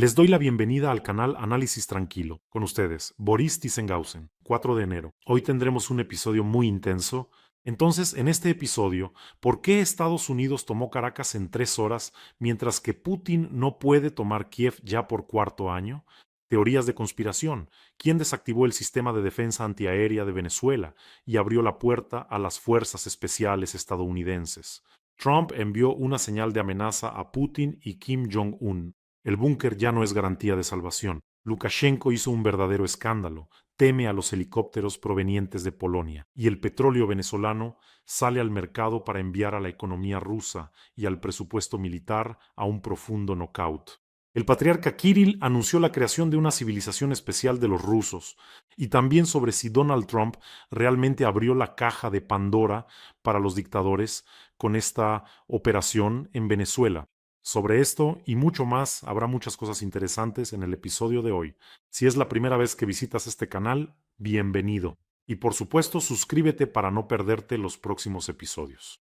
Les doy la bienvenida al canal Análisis Tranquilo. Con ustedes, Boris Tissenhausen, 4 de enero. Hoy tendremos un episodio muy intenso. Entonces, en este episodio, ¿por qué Estados Unidos tomó Caracas en 3 horas mientras que Putin no puede tomar Kiev ya por cuarto año? Teorías de conspiración. ¿Quién desactivó el sistema de defensa antiaérea de Venezuela y abrió la puerta a las fuerzas especiales estadounidenses? Trump envió una señal de amenaza a Putin y Kim Jong-un. El búnker ya no es garantía de salvación. Lukashenko hizo un verdadero escándalo, teme a los helicópteros provenientes de Polonia, y el petróleo venezolano sale al mercado para enviar a la economía rusa y al presupuesto militar a un profundo knockout. El patriarca Kirill anunció la creación de una civilización especial de los rusos, y también sobre si Donald Trump realmente abrió la caja de Pandora para los dictadores con esta operación en Venezuela. Sobre esto y mucho más habrá muchas cosas interesantes en el episodio de hoy. Si es la primera vez que visitas este canal, bienvenido. Y por supuesto, suscríbete para no perderte los próximos episodios.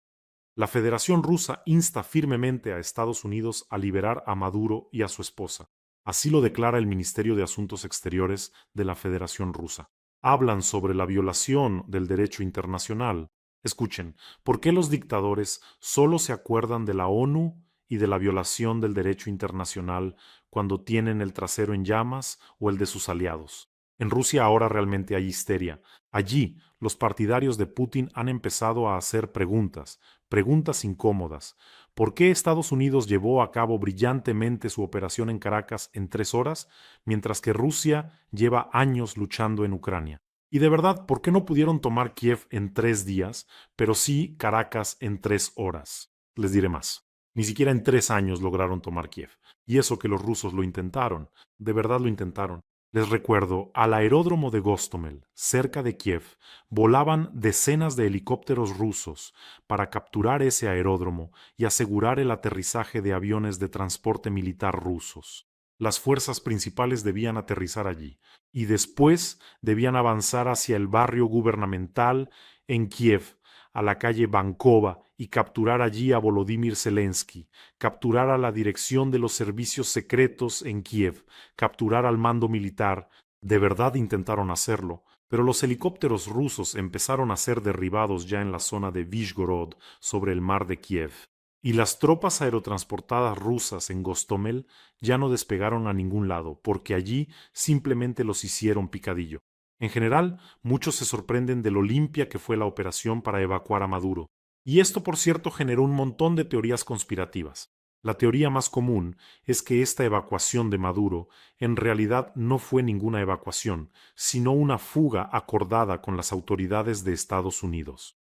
La Federación Rusa insta firmemente a Estados Unidos a liberar a Maduro y a su esposa. Así lo declara el Ministerio de Asuntos Exteriores de la Federación Rusa. Hablan sobre la violación del derecho internacional. Escuchen, ¿por qué los dictadores solo se acuerdan de la ONU y de la violación del derecho internacional cuando tienen el trasero en llamas o el de sus aliados? En Rusia ahora realmente hay histeria. Allí, los partidarios de Putin han empezado a hacer preguntas incómodas. ¿Por qué Estados Unidos llevó a cabo brillantemente su operación en Caracas en 3 horas, mientras que Rusia lleva años luchando en Ucrania? Y de verdad, ¿por qué no pudieron tomar Kiev en 3 días, pero sí Caracas en 3 horas? Les diré más. Ni siquiera en 3 años lograron tomar Kiev. Y eso que los rusos lo intentaron, de verdad lo intentaron. Les recuerdo, al aeródromo de Gostomel, cerca de Kiev, volaban decenas de helicópteros rusos para capturar ese aeródromo y asegurar el aterrizaje de aviones de transporte militar rusos. Las fuerzas principales debían aterrizar allí y después debían avanzar hacia el barrio gubernamental en Kiev, a la calle Bankova, y capturar allí a Volodymyr Zelensky, capturar a la dirección de los servicios secretos en Kiev, capturar al mando militar. De verdad intentaron hacerlo, pero los helicópteros rusos empezaron a ser derribados ya en la zona de Vishgorod, sobre el mar de Kiev, y las tropas aerotransportadas rusas en Gostomel ya no despegaron a ningún lado, porque allí simplemente los hicieron picadillo. En general, muchos se sorprenden de lo limpia que fue la operación para evacuar a Maduro, y esto, por cierto, generó un montón de teorías conspirativas. La teoría más común es que esta evacuación de Maduro en realidad no fue ninguna evacuación, sino una fuga acordada con las autoridades de Estados Unidos.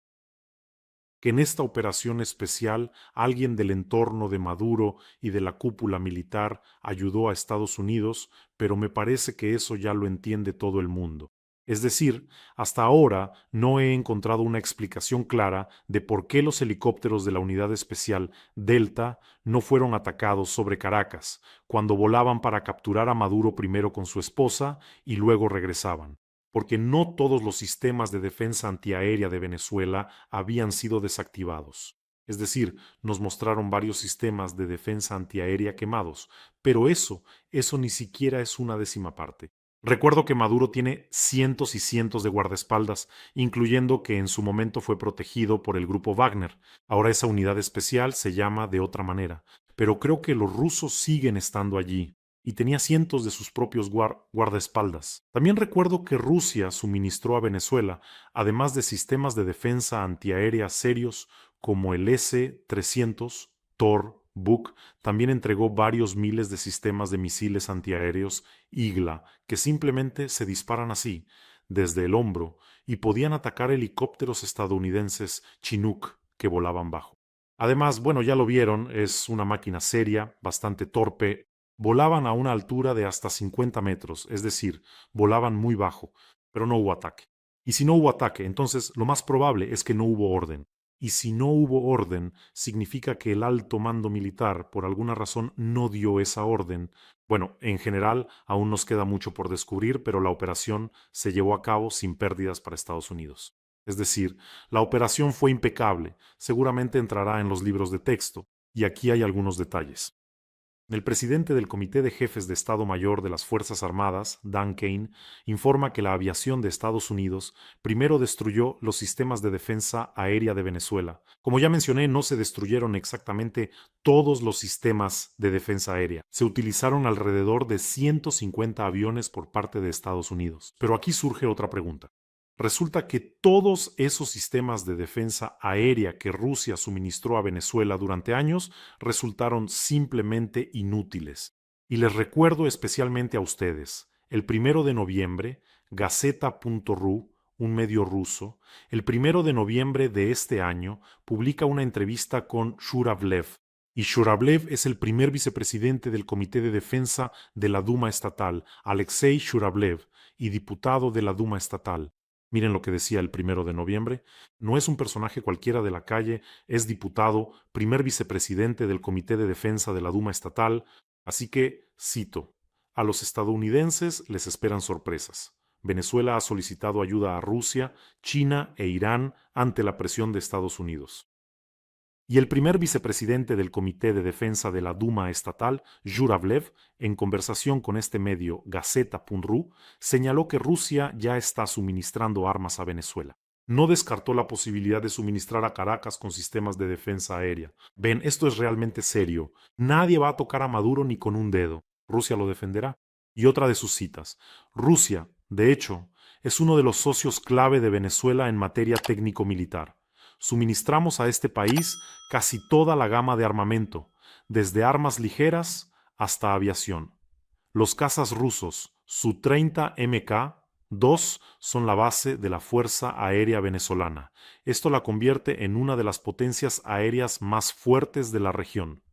Que en esta operación especial alguien del entorno de Maduro y de la cúpula militar ayudó a Estados Unidos, pero me parece que eso ya lo entiende todo el mundo. Es decir, hasta ahora no he encontrado una explicación clara de por qué los helicópteros de la Unidad Especial Delta no fueron atacados sobre Caracas, cuando volaban para capturar a Maduro primero con su esposa y luego regresaban, porque no todos los sistemas de defensa antiaérea de Venezuela habían sido desactivados. Es decir, nos mostraron varios sistemas de defensa antiaérea quemados, pero eso ni siquiera es una décima parte. Recuerdo que Maduro tiene cientos y cientos de guardaespaldas, incluyendo que en su momento fue protegido por el grupo Wagner. Ahora esa unidad especial se llama de otra manera, pero creo que los rusos siguen estando allí, y tenía cientos de sus propios guardaespaldas. También recuerdo que Rusia suministró a Venezuela, además de sistemas de defensa antiaérea serios como el S-300, Tor, Buk, también entregó varios miles de sistemas de misiles antiaéreos Igla, que simplemente se disparan así, desde el hombro, y podían atacar helicópteros estadounidenses Chinook que volaban bajo. Además, bueno, ya lo vieron, es una máquina seria, bastante torpe. Volaban a una altura de hasta 50 metros, es decir, volaban muy bajo, pero no hubo ataque. Y si no hubo ataque, entonces lo más probable es que no hubo orden. Y si no hubo orden, significa que el alto mando militar, por alguna razón, no dio esa orden. Bueno, en general, aún nos queda mucho por descubrir, pero la operación se llevó a cabo sin pérdidas para Estados Unidos. Es decir, la operación fue impecable, seguramente entrará en los libros de texto, y aquí hay algunos detalles. El presidente del Comité de Jefes de Estado Mayor de las Fuerzas Armadas, Dan Kane, informa que la aviación de Estados Unidos primero destruyó los sistemas de defensa aérea de Venezuela. Como ya mencioné, no se destruyeron exactamente todos los sistemas de defensa aérea. Se utilizaron alrededor de 150 aviones por parte de Estados Unidos. Pero aquí surge otra pregunta. Resulta que todos esos sistemas de defensa aérea que Rusia suministró a Venezuela durante años resultaron simplemente inútiles. Y les recuerdo especialmente a ustedes, el 1 de noviembre, Gazeta.ru, un medio ruso, el 1 de noviembre de este año publica una entrevista con Shuravlev. Y Shuravlev es el primer vicepresidente del Comité de Defensa de la Duma Estatal, Alexei Shuravlev, y diputado de la Duma Estatal. Miren lo que decía el 1 de noviembre. No es un personaje cualquiera de la calle, es diputado, primer vicepresidente del Comité de Defensa de la Duma Estatal. Así que, cito, a los estadounidenses les esperan sorpresas. Venezuela ha solicitado ayuda a Rusia, China e Irán ante la presión de Estados Unidos. Y el primer vicepresidente del Comité de Defensa de la Duma Estatal, Zhuravlev, en conversación con este medio Gazeta.ru, señaló que Rusia ya está suministrando armas a Venezuela. No descartó la posibilidad de suministrar a Caracas con sistemas de defensa aérea. Ven, esto es realmente serio. Nadie va a tocar a Maduro ni con un dedo. Rusia lo defenderá. Y otra de sus citas. Rusia, de hecho, es uno de los socios clave de Venezuela en materia técnico-militar. Suministramos a este país casi toda la gama de armamento, desde armas ligeras hasta aviación. Los cazas rusos Su-30 Mk-2 son la base de la Fuerza Aérea Venezolana. Esto la convierte en una de las potencias aéreas más fuertes de la región.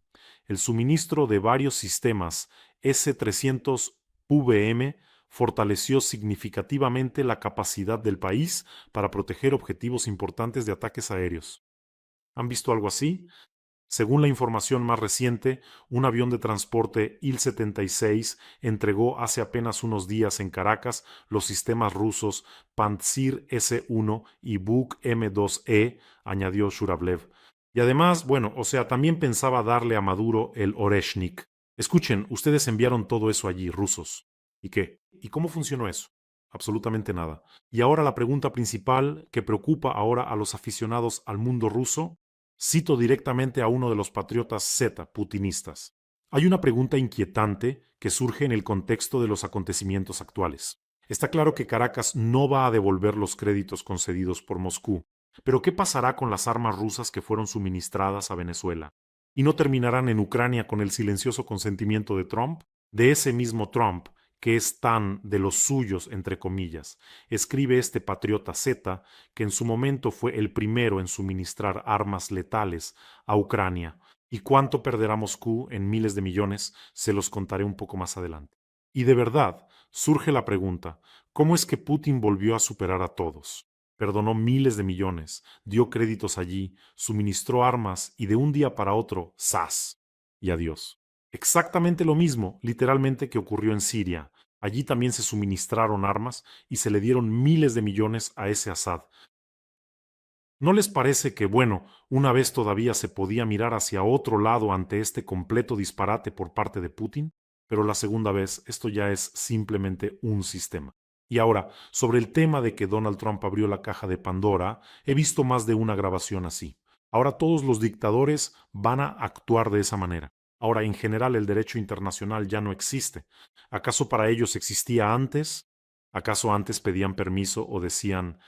El suministro de varios sistemas S-300 VM fortaleció significativamente la capacidad del país para proteger objetivos importantes de ataques aéreos. ¿Han visto algo así? Según la información más reciente, un avión de transporte Il-76 entregó hace apenas unos días en Caracas los sistemas rusos Pantsir S-1 y Buk M-2E, añadió Shuravlev. Y además, bueno, también pensaba darle a Maduro el Oreshnik. Escuchen, ustedes enviaron todo eso allí, rusos. ¿Y qué? ¿Y cómo funcionó eso? Absolutamente nada. Y ahora la pregunta principal que preocupa ahora a los aficionados al mundo ruso. Cito directamente a uno de los patriotas Z putinistas. Hay una pregunta inquietante que surge en el contexto de los acontecimientos actuales. Está claro que Caracas no va a devolver los créditos concedidos por Moscú, pero ¿qué pasará con las armas rusas que fueron suministradas a Venezuela? ¿Y no terminarán en Ucrania con el silencioso consentimiento de Trump? De ese mismo Trump, que es tan de los suyos, entre comillas, escribe este patriota Z, que en su momento fue el primero en suministrar armas letales a Ucrania. ¿Y cuánto perderá Moscú en miles de millones? Se los contaré un poco más adelante. Y de verdad, surge la pregunta, ¿cómo es que Putin volvió a superar a todos? Perdonó miles de millones, dio créditos allí, suministró armas y de un día para otro, ¡zas! Y adiós. Exactamente lo mismo, literalmente, que ocurrió en Siria. Allí también se suministraron armas y se le dieron miles de millones a ese Assad. ¿No les parece que, bueno, una vez todavía se podía mirar hacia otro lado ante este completo disparate por parte de Putin? Pero la segunda vez esto ya es simplemente un sistema. Y ahora, sobre el tema de que Donald Trump abrió la caja de Pandora, he visto más de una grabación así. Ahora todos los dictadores van a actuar de esa manera. Ahora, en general, el derecho internacional ya no existe. ¿Acaso para ellos existía antes? ¿Acaso antes pedían permiso o decían,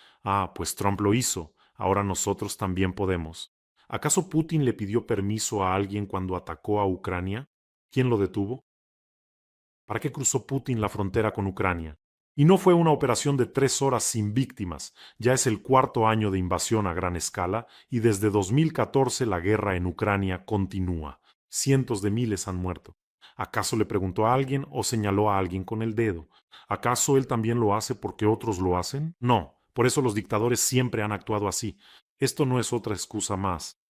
pues Trump lo hizo, ahora nosotros también podemos? ¿Acaso Putin le pidió permiso a alguien cuando atacó a Ucrania? ¿Quién lo detuvo? ¿Para qué cruzó Putin la frontera con Ucrania? Y no fue una operación de 3 horas sin víctimas, ya es el cuarto año de invasión a gran escala y desde 2014 la guerra en Ucrania continúa. Cientos de miles han muerto. ¿Acaso le preguntó a alguien o señaló a alguien con el dedo? ¿Acaso él también lo hace porque otros lo hacen? No, por eso los dictadores siempre han actuado así. Esto no es otra excusa más.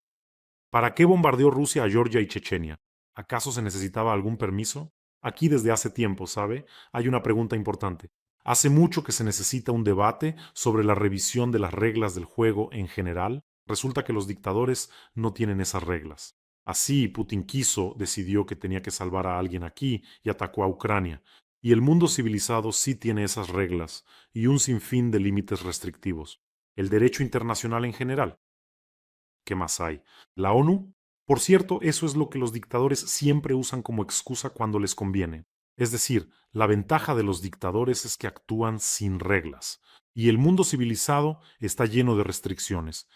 ¿Para qué bombardeó Rusia a Georgia y Chechenia? ¿Acaso se necesitaba algún permiso? Aquí desde hace tiempo, ¿sabe? Hay una pregunta importante. Hace mucho que se necesita un debate sobre la revisión de las reglas del juego en general. Resulta que los dictadores no tienen esas reglas. Así, Putin decidió que tenía que salvar a alguien aquí y atacó a Ucrania. Y el mundo civilizado sí tiene esas reglas y un sinfín de límites restrictivos. El derecho internacional en general. ¿Qué más hay? ¿La ONU? Por cierto, eso es lo que los dictadores siempre usan como excusa cuando les conviene. Es decir, la ventaja de los dictadores es que actúan sin reglas, y el mundo civilizado está lleno de restricciones.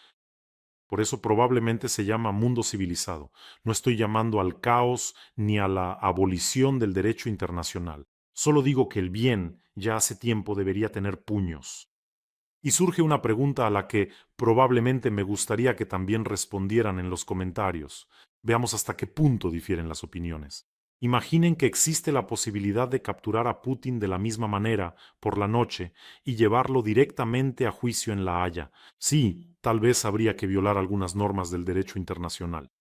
Por eso probablemente se llama mundo civilizado. No estoy llamando al caos ni a la abolición del derecho internacional. Solo digo que el bien ya hace tiempo debería tener puños. Y surge una pregunta a la que probablemente me gustaría que también respondieran en los comentarios. Veamos hasta qué punto difieren las opiniones. Imaginen que existe la posibilidad de capturar a Putin de la misma manera, por la noche, y llevarlo directamente a juicio en La Haya. Sí, tal vez habría que violar algunas normas del derecho internacional.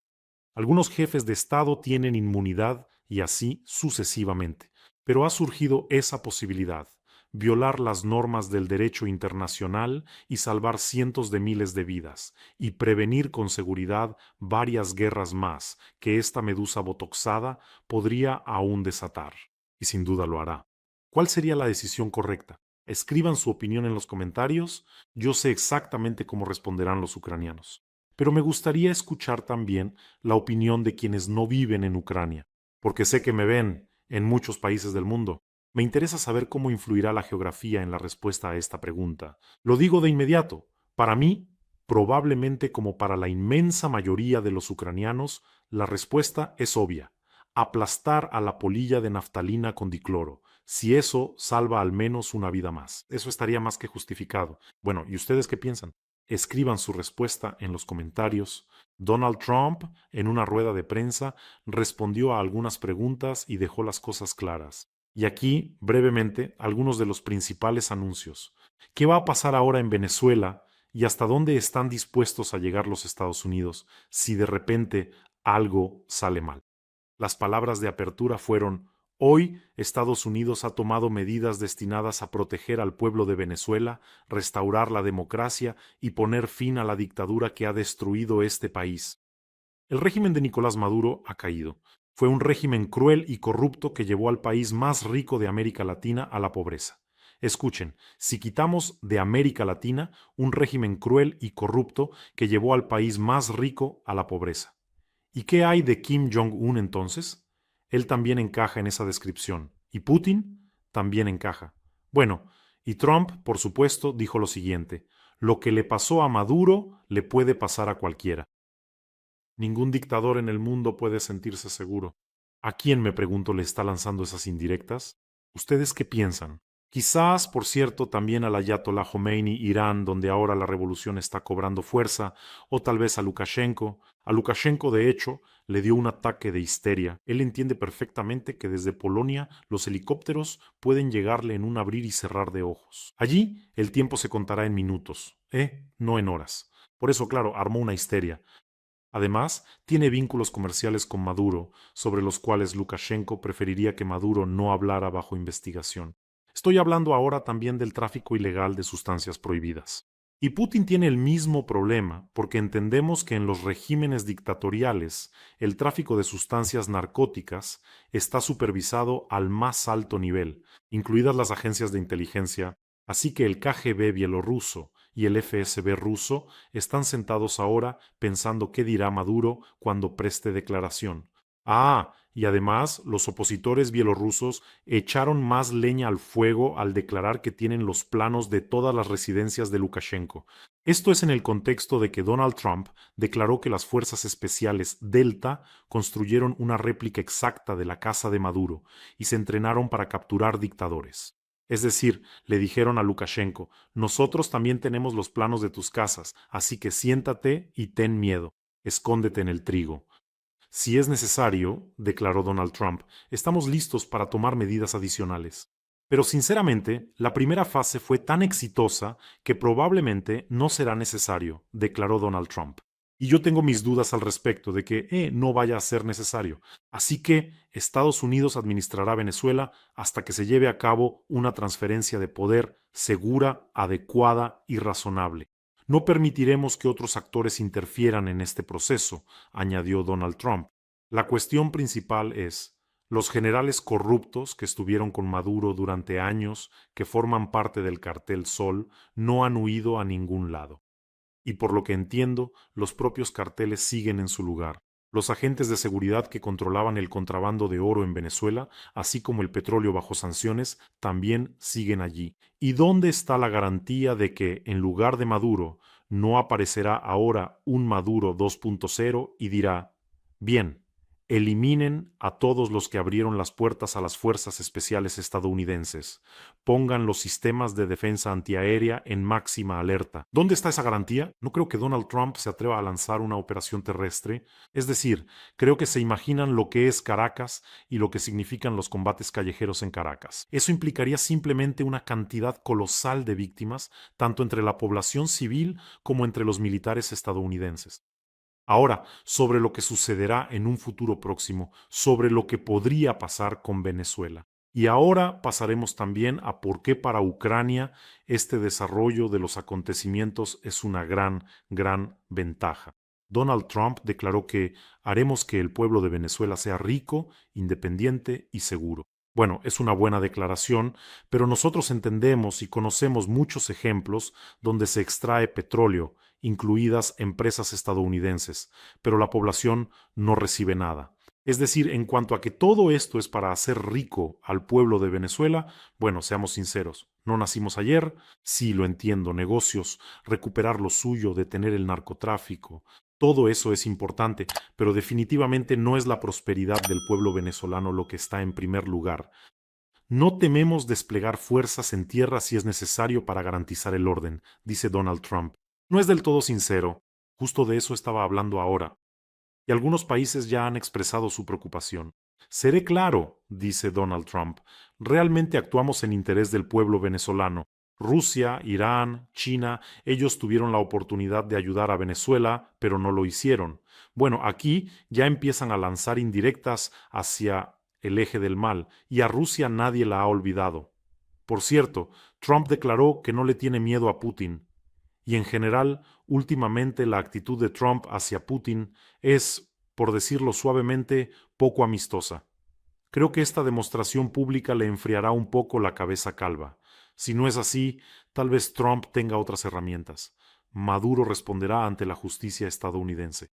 Algunos jefes de Estado tienen inmunidad y así sucesivamente. Pero ha surgido esa posibilidad, violar las normas del derecho internacional y salvar cientos de miles de vidas, y prevenir con seguridad varias guerras más que esta medusa botoxada podría aún desatar. Y sin duda lo hará. ¿Cuál sería la decisión correcta? Escriban su opinión en los comentarios. Yo sé exactamente cómo responderán los ucranianos. Pero me gustaría escuchar también la opinión de quienes no viven en Ucrania, porque sé que me ven en muchos países del mundo. Me interesa saber cómo influirá la geografía en la respuesta a esta pregunta. Lo digo de inmediato. Para mí, probablemente como para la inmensa mayoría de los ucranianos, la respuesta es obvia. Aplastar a la polilla de naftalina con dicloro. Si eso salva al menos una vida más. Eso estaría más que justificado. Bueno, ¿y ustedes qué piensan? Escriban su respuesta en los comentarios. Donald Trump, en una rueda de prensa, respondió a algunas preguntas y dejó las cosas claras. Y aquí, brevemente, algunos de los principales anuncios. ¿Qué va a pasar ahora en Venezuela y hasta dónde están dispuestos a llegar los Estados Unidos si de repente algo sale mal? Las palabras de apertura fueron: hoy Estados Unidos ha tomado medidas destinadas a proteger al pueblo de Venezuela, restaurar la democracia y poner fin a la dictadura que ha destruido este país. El régimen de Nicolás Maduro ha caído. Fue un régimen cruel y corrupto que llevó al país más rico de América Latina a la pobreza. Escuchen, si quitamos de América Latina un régimen cruel y corrupto que llevó al país más rico a la pobreza. ¿Y qué hay de Kim Jong-un entonces? Él también encaja en esa descripción. ¿Y Putin? También encaja. Bueno, y Trump, por supuesto, dijo lo siguiente: lo que le pasó a Maduro le puede pasar a cualquiera. Ningún dictador en el mundo puede sentirse seguro. ¿A quién, me pregunto, le está lanzando esas indirectas? ¿Ustedes qué piensan? Quizás, por cierto, también al Ayatollah Khomeini, Irán, donde ahora la revolución está cobrando fuerza, o tal vez a Lukashenko. A Lukashenko, de hecho, le dio un ataque de histeria. Él entiende perfectamente que desde Polonia los helicópteros pueden llegarle en un abrir y cerrar de ojos. Allí el tiempo se contará en minutos, no en horas. Por eso, claro, armó una histeria. Además, tiene vínculos comerciales con Maduro, sobre los cuales Lukashenko preferiría que Maduro no hablara bajo investigación. Estoy hablando ahora también del tráfico ilegal de sustancias prohibidas. Y Putin tiene el mismo problema, porque entendemos que en los regímenes dictatoriales el tráfico de sustancias narcóticas está supervisado al más alto nivel, incluidas las agencias de inteligencia, así que el KGB bielorruso y el FSB ruso están sentados ahora pensando qué dirá Maduro cuando preste declaración. Ah, y además los opositores bielorrusos echaron más leña al fuego al declarar que tienen los planos de todas las residencias de Lukashenko. Esto es en el contexto de que Donald Trump declaró que las fuerzas especiales Delta construyeron una réplica exacta de la casa de Maduro y se entrenaron para capturar dictadores. Es decir, le dijeron a Lukashenko: nosotros también tenemos los planos de tus casas, así que siéntate y ten miedo, escóndete en el trigo. Si es necesario, declaró Donald Trump, estamos listos para tomar medidas adicionales. Pero sinceramente, la primera fase fue tan exitosa que probablemente no será necesario, declaró Donald Trump. Y yo tengo mis dudas al respecto de que no vaya a ser necesario. Así que Estados Unidos administrará Venezuela hasta que se lleve a cabo una transferencia de poder segura, adecuada y razonable. No permitiremos que otros actores interfieran en este proceso, añadió Donald Trump. La cuestión principal es, los generales corruptos que estuvieron con Maduro durante años, que forman parte del cartel Sol, no han huido a ningún lado. Y por lo que entiendo, los propios carteles siguen en su lugar. Los agentes de seguridad que controlaban el contrabando de oro en Venezuela, así como el petróleo bajo sanciones, también siguen allí. ¿Y dónde está la garantía de que, en lugar de Maduro, no aparecerá ahora un Maduro 2.0 y dirá, bien, eliminen a todos los que abrieron las puertas a las fuerzas especiales estadounidenses? Pongan los sistemas de defensa antiaérea en máxima alerta. ¿Dónde está esa garantía? No creo que Donald Trump se atreva a lanzar una operación terrestre. Es decir, creo que se imaginan lo que es Caracas y lo que significan los combates callejeros en Caracas. Eso implicaría simplemente una cantidad colosal de víctimas, tanto entre la población civil como entre los militares estadounidenses. Ahora, sobre lo que sucederá en un futuro próximo, sobre lo que podría pasar con Venezuela. Y ahora pasaremos también a por qué para Ucrania este desarrollo de los acontecimientos es una gran ventaja. Donald Trump declaró que haremos que el pueblo de Venezuela sea rico, independiente y seguro. Bueno, es una buena declaración, pero nosotros entendemos y conocemos muchos ejemplos donde se extrae petróleo, incluidas empresas estadounidenses, pero la población no recibe nada. Es decir, en cuanto a que todo esto es para hacer rico al pueblo de Venezuela, bueno, seamos sinceros, no nacimos ayer, sí lo entiendo, negocios, recuperar lo suyo, detener el narcotráfico, todo eso es importante, pero definitivamente no es la prosperidad del pueblo venezolano lo que está en primer lugar. No tememos desplegar fuerzas en tierra si es necesario para garantizar el orden, dice Donald Trump. No es del todo sincero. Justo de eso estaba hablando ahora. Y algunos países ya han expresado su preocupación. Seré claro, dice Donald Trump, realmente actuamos en interés del pueblo venezolano. Rusia, Irán, China, ellos tuvieron la oportunidad de ayudar a Venezuela, pero no lo hicieron. Bueno, aquí ya empiezan a lanzar indirectas hacia el eje del mal, y a Rusia nadie la ha olvidado. Por cierto, Trump declaró que no le tiene miedo a Putin, y en general, últimamente la actitud de Trump hacia Putin es, por decirlo suavemente, poco amistosa. Creo que esta demostración pública le enfriará un poco la cabeza calva. Si no es así, tal vez Trump tenga otras herramientas. Maduro responderá ante la justicia estadounidense.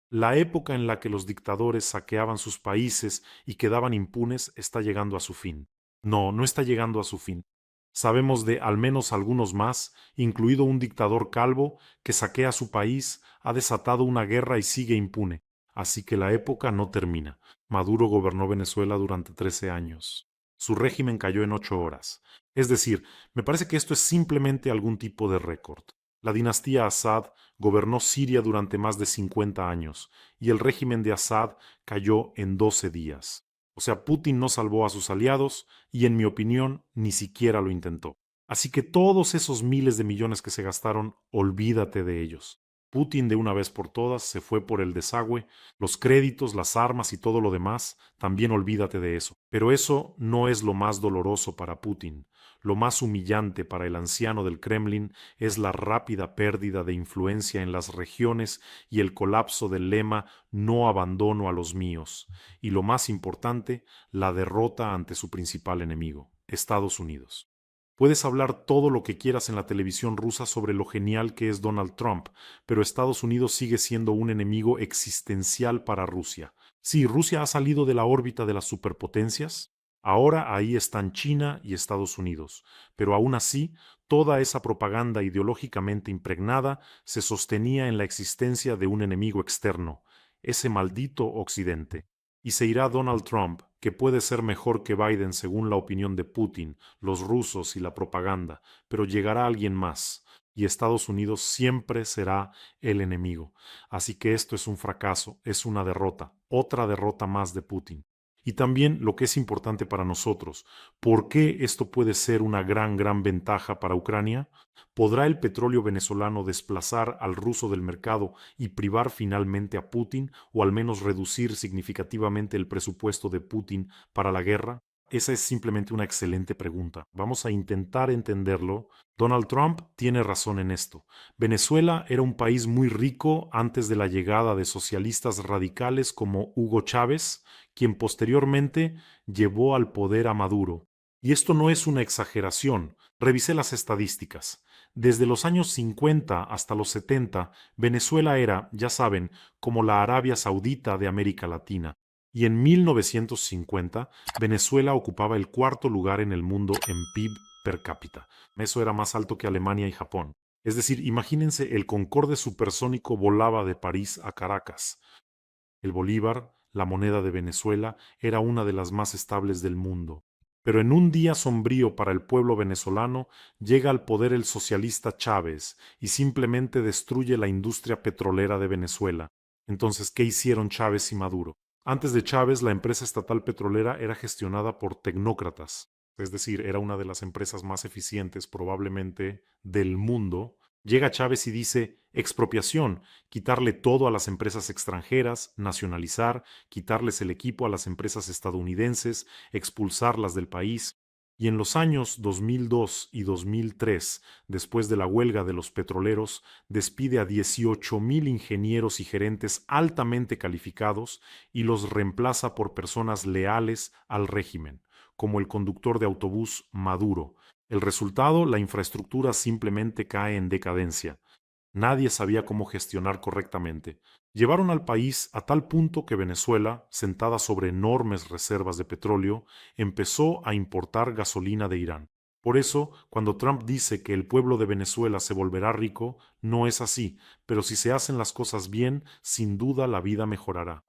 La época en la que los dictadores saqueaban sus países y quedaban impunes está llegando a su fin. No, no está llegando a su fin. Sabemos de al menos algunos más, incluido un dictador calvo que saquea su país, ha desatado una guerra y sigue impune. Así que la época no termina. Maduro gobernó Venezuela durante 13 años. Su régimen cayó en 8 horas. Es decir, me parece que esto es simplemente algún tipo de récord. La dinastía Assad gobernó Siria durante más de 50 años y el régimen de Assad cayó en 12 días. O sea, Putin no salvó a sus aliados y, en mi opinión, ni siquiera lo intentó. Así que todos esos miles de millones que se gastaron, olvídate de ellos. Putin de una vez por todas se fue por el desagüe, los créditos, las armas y todo lo demás, también olvídate de eso. Pero eso no es lo más doloroso para Putin. Lo más humillante para el anciano del Kremlin es la rápida pérdida de influencia en las regiones y el colapso del lema "no abandono a los míos", y lo más importante, la derrota ante su principal enemigo, Estados Unidos. Puedes hablar todo lo que quieras en la televisión rusa sobre lo genial que es Donald Trump, pero Estados Unidos sigue siendo un enemigo existencial para Rusia. Sí, Rusia ha salido de la órbita de las superpotencias. Ahora ahí están China y Estados Unidos, pero aún así, toda esa propaganda ideológicamente impregnada se sostenía en la existencia de un enemigo externo, ese maldito Occidente. Y se irá Donald Trump, que puede ser mejor que Biden según la opinión de Putin, los rusos y la propaganda, pero llegará alguien más, y Estados Unidos siempre será el enemigo. Así que esto es un fracaso, es una derrota, otra derrota más de Putin. Y también lo que es importante para nosotros, ¿por qué esto puede ser una gran ventaja para Ucrania? ¿Podrá el petróleo venezolano desplazar al ruso del mercado y privar finalmente a Putin, o al menos reducir significativamente el presupuesto de Putin para la guerra? Esa es simplemente una excelente pregunta. Vamos a intentar entenderlo. Donald Trump tiene razón en esto. Venezuela era un país muy rico antes de la llegada de socialistas radicales como Hugo Chávez, quien posteriormente llevó al poder a Maduro. Y esto no es una exageración. Revisé las estadísticas. Desde los años 50 hasta los 70, Venezuela era, ya saben, como la Arabia Saudita de América Latina. Y en 1950, Venezuela ocupaba el cuarto lugar en el mundo en PIB per cápita. Eso era más alto que Alemania y Japón. Es decir, imagínense, el Concorde supersónico volaba de París a Caracas. El bolívar, la moneda de Venezuela, era una de las más estables del mundo. Pero en un día sombrío para el pueblo venezolano, llega al poder el socialista Chávez y simplemente destruye la industria petrolera de Venezuela. Entonces, ¿qué hicieron Chávez y Maduro? Antes de Chávez, la empresa estatal petrolera era gestionada por tecnócratas, es decir, era una de las empresas más eficientes probablemente del mundo. Llega Chávez y dice expropiación, quitarle todo a las empresas extranjeras, nacionalizar, quitarles el equipo a las empresas estadounidenses, expulsarlas del país. Y en los años 2002 y 2003, después de la huelga de los petroleros, despide a 18,000 ingenieros y gerentes altamente calificados y los reemplaza por personas leales al régimen, como el conductor de autobús Maduro. El resultado, la infraestructura simplemente cae en decadencia. Nadie sabía cómo gestionar correctamente. Llevaron al país a tal punto que Venezuela, sentada sobre enormes reservas de petróleo, empezó a importar gasolina de Irán. Por eso, cuando Trump dice que el pueblo de Venezuela se volverá rico, no es así, pero si se hacen las cosas bien, sin duda la vida mejorará.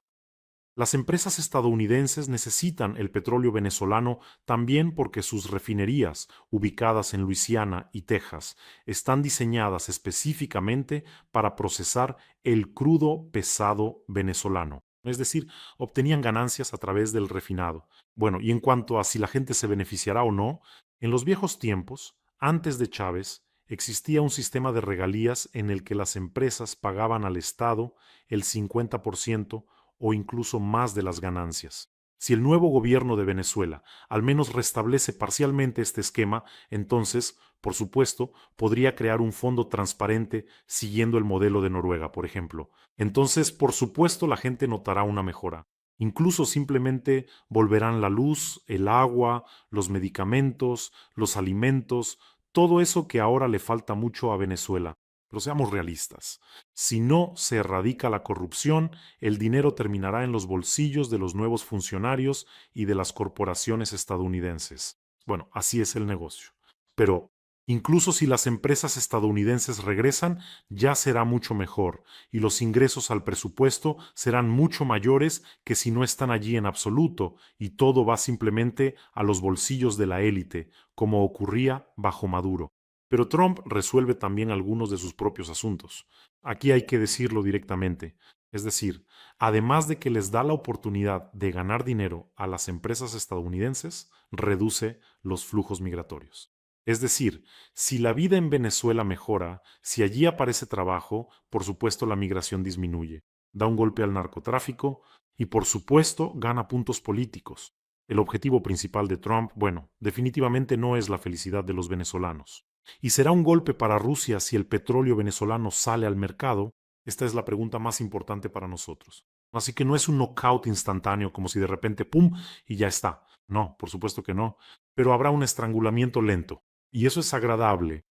Las empresas estadounidenses necesitan el petróleo venezolano también porque sus refinerías, ubicadas en Luisiana y Texas, están diseñadas específicamente para procesar el crudo pesado venezolano. Es decir, obtenían ganancias a través del refinado. Bueno, y en cuanto a si la gente se beneficiará o no, en los viejos tiempos, antes de Chávez, existía un sistema de regalías en el que las empresas pagaban al Estado el 50% o incluso más de las ganancias. Si el nuevo gobierno de Venezuela al menos restablece parcialmente este esquema, entonces, por supuesto, podría crear un fondo transparente siguiendo el modelo de Noruega, por ejemplo. Entonces, por supuesto, la gente notará una mejora. Incluso simplemente volverán la luz, el agua, los medicamentos, los alimentos, todo eso que ahora le falta mucho a Venezuela. Pero seamos realistas. Si no se erradica la corrupción, el dinero terminará en los bolsillos de los nuevos funcionarios y de las corporaciones estadounidenses. Bueno, así es el negocio. Pero incluso si las empresas estadounidenses regresan, ya será mucho mejor y los ingresos al presupuesto serán mucho mayores que si no están allí en absoluto y todo va simplemente a los bolsillos de la élite, como ocurría bajo Maduro. Pero Trump resuelve también algunos de sus propios asuntos. Aquí hay que decirlo directamente. Es decir, además de que les da la oportunidad de ganar dinero a las empresas estadounidenses, reduce los flujos migratorios. Es decir, si la vida en Venezuela mejora, si allí aparece trabajo, por supuesto la migración disminuye, da un golpe al narcotráfico y por supuesto gana puntos políticos. El objetivo principal de Trump, bueno, definitivamente no es la felicidad de los venezolanos. ¿Y será un golpe para Rusia si el petróleo venezolano sale al mercado? Esta es la pregunta más importante para nosotros. Así que no es un knockout instantáneo como si de repente ¡pum! Y ya está. No, por supuesto que no. Pero habrá un estrangulamiento lento. Y eso es agradable.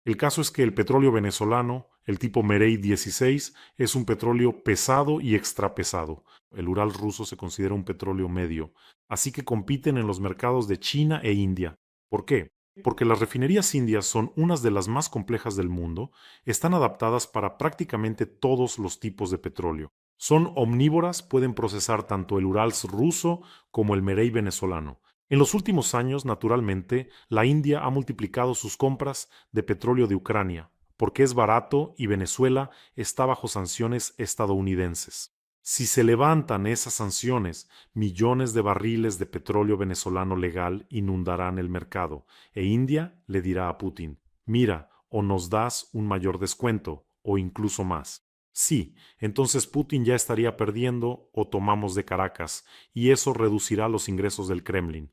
El caso es que el petróleo venezolano, el tipo Merey 16, es un petróleo pesado y extrapesado. El Ural ruso se considera un petróleo medio. Así que compiten en los mercados de China e India. ¿Por qué? Porque las refinerías indias son unas de las más complejas del mundo, están adaptadas para prácticamente todos los tipos de petróleo. Son omnívoras, pueden procesar tanto el Urals ruso como el Merey venezolano. En los últimos años, naturalmente, la India ha multiplicado sus compras de petróleo de Ucrania, porque es barato y Venezuela está bajo sanciones estadounidenses. Si se levantan esas sanciones, millones de barriles de petróleo venezolano legal inundarán el mercado, e India le dirá a Putin, mira, o nos das un mayor descuento, o incluso más. Sí, entonces Putin ya estaría perdiendo o tomamos de Caracas, y eso reducirá los ingresos del Kremlin.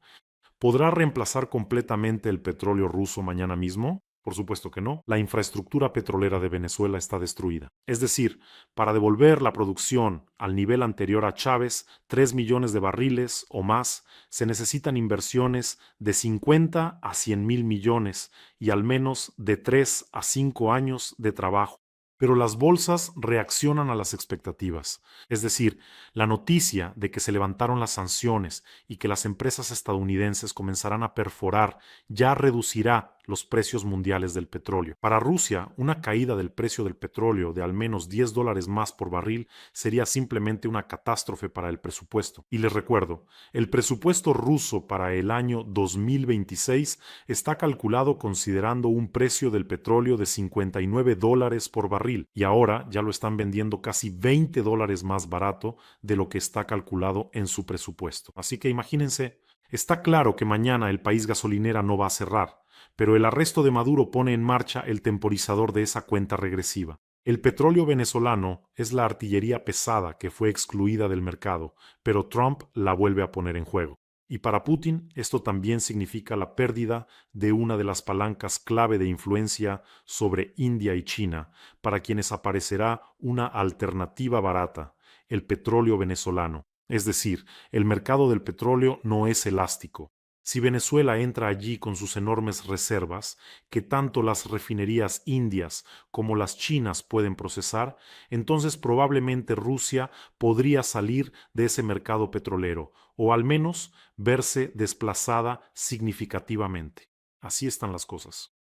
¿Podrá reemplazar completamente el petróleo ruso mañana mismo? Por supuesto que no. La infraestructura petrolera de Venezuela está destruida. Es decir, para devolver la producción al nivel anterior a Chávez, 3 millones de barriles o más, se necesitan inversiones de 50 a 100 mil millones y al menos de 3 a 5 años de trabajo. Pero las bolsas reaccionan a las expectativas. Es decir, la noticia de que se levantaron las sanciones y que las empresas estadounidenses comenzarán a perforar ya reducirá los precios mundiales del petróleo. Para Rusia, una caída del precio del petróleo de al menos $10 más por barril sería simplemente una catástrofe para el presupuesto. Y les recuerdo, el presupuesto ruso para el año 2026 está calculado considerando un precio del petróleo de $59 por barril y ahora ya lo están vendiendo casi $20 más barato de lo que está calculado en su presupuesto. Así que imagínense, está claro que mañana el país gasolinera no va a cerrar, pero el arresto de Maduro pone en marcha el temporizador de esa cuenta regresiva. El petróleo venezolano es la artillería pesada que fue excluida del mercado, pero Trump la vuelve a poner en juego. Y para Putin esto también significa la pérdida de una de las palancas clave de influencia sobre India y China, para quienes aparecerá una alternativa barata, el petróleo venezolano. Es decir, el mercado del petróleo no es elástico. Si Venezuela entra allí con sus enormes reservas, que tanto las refinerías indias como las chinas pueden procesar, entonces probablemente Rusia podría salir de ese mercado petrolero, o al menos verse desplazada significativamente. Así están las cosas.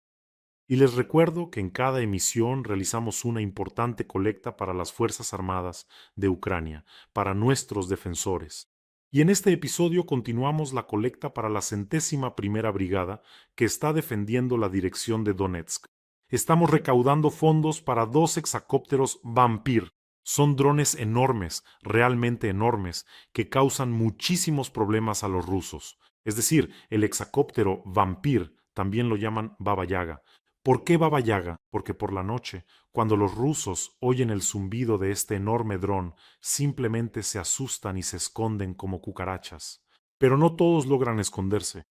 Y les recuerdo que en cada emisión realizamos una importante colecta para las Fuerzas Armadas de Ucrania, para nuestros defensores. Y en este episodio continuamos la colecta para la 101ª Brigada que está defendiendo la dirección de Donetsk. Estamos recaudando fondos para 2 hexacópteros Vampir. Son drones enormes, realmente enormes, que causan muchísimos problemas a los rusos. Es decir, el hexacóptero Vampir, también lo llaman Baba Yaga. ¿Por qué Baba Yaga? Porque por la noche, cuando los rusos oyen el zumbido de este enorme dron, simplemente se asustan y se esconden como cucarachas. Pero no todos logran esconderse.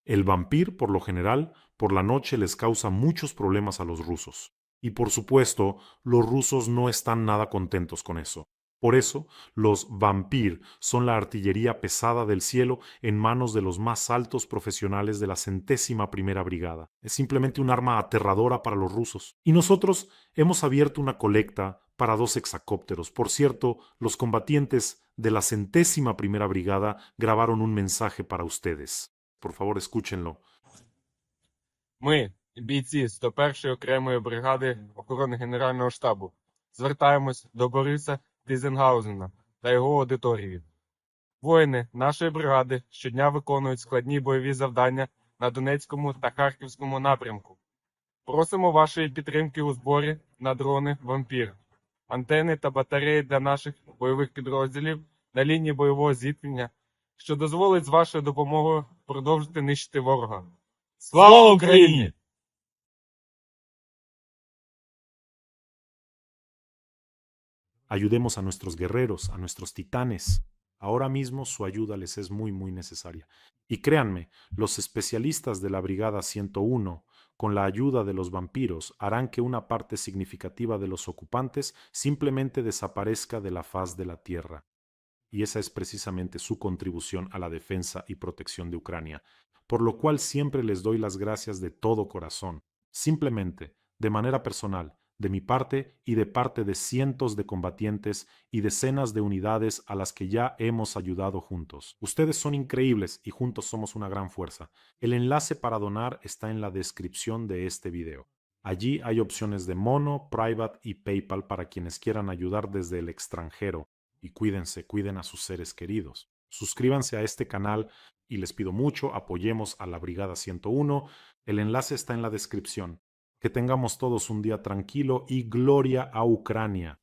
El vampir, por lo general, por la noche les causa muchos problemas a los rusos. Y por supuesto, los rusos no están nada contentos con eso. Por eso, los vampir son la artillería pesada del cielo en manos de los más altos profesionales de la 101ª Brigada. Es simplemente un arma aterradora para los rusos. Y nosotros hemos abierto una colecta para 2 hexacópteros. Por cierto, los combatientes de la 101ª Brigada grabaron un mensaje para ustedes. Por favor, escúchenlo. Ми, бійці 101-ї окремої бригади охорони Генерального штабу, звертаємось до Бориса Тізенгаузена та його аудиторії. Воїни нашої бригади щодня виконують складні бойові завдання на Донецькому та Харківському напрямку. Просимо вашої підтримки у зборі на дрони «Вампір», антени та батареї для наших бойових підрозділів на лінії бойового зіткнення, що дозволить з вашою допомогою продовжити нищити ворога. Слава Україні! Ayudemos a nuestros guerreros, a nuestros titanes. Ahora mismo su ayuda les es muy necesaria. Y créanme, los especialistas de la Brigada 101, con la ayuda de los vampiros, harán que una parte significativa de los ocupantes simplemente desaparezca de la faz de la tierra. Y esa es precisamente su contribución a la defensa y protección de Ucrania, por lo cual siempre les doy las gracias de todo corazón, simplemente, de manera personal, de mi parte y de parte de cientos de combatientes y decenas de unidades a las que ya hemos ayudado juntos. Ustedes son increíbles y juntos somos una gran fuerza. El enlace para donar está en la descripción de este video. Allí hay opciones de Mono, Private y PayPal para quienes quieran ayudar desde el extranjero. Y cuídense, cuiden a sus seres queridos. Suscríbanse a este canal y les pido mucho, apoyemos a la Brigada 101. El enlace está en la descripción. Que tengamos todos un día tranquilo y gloria a Ucrania.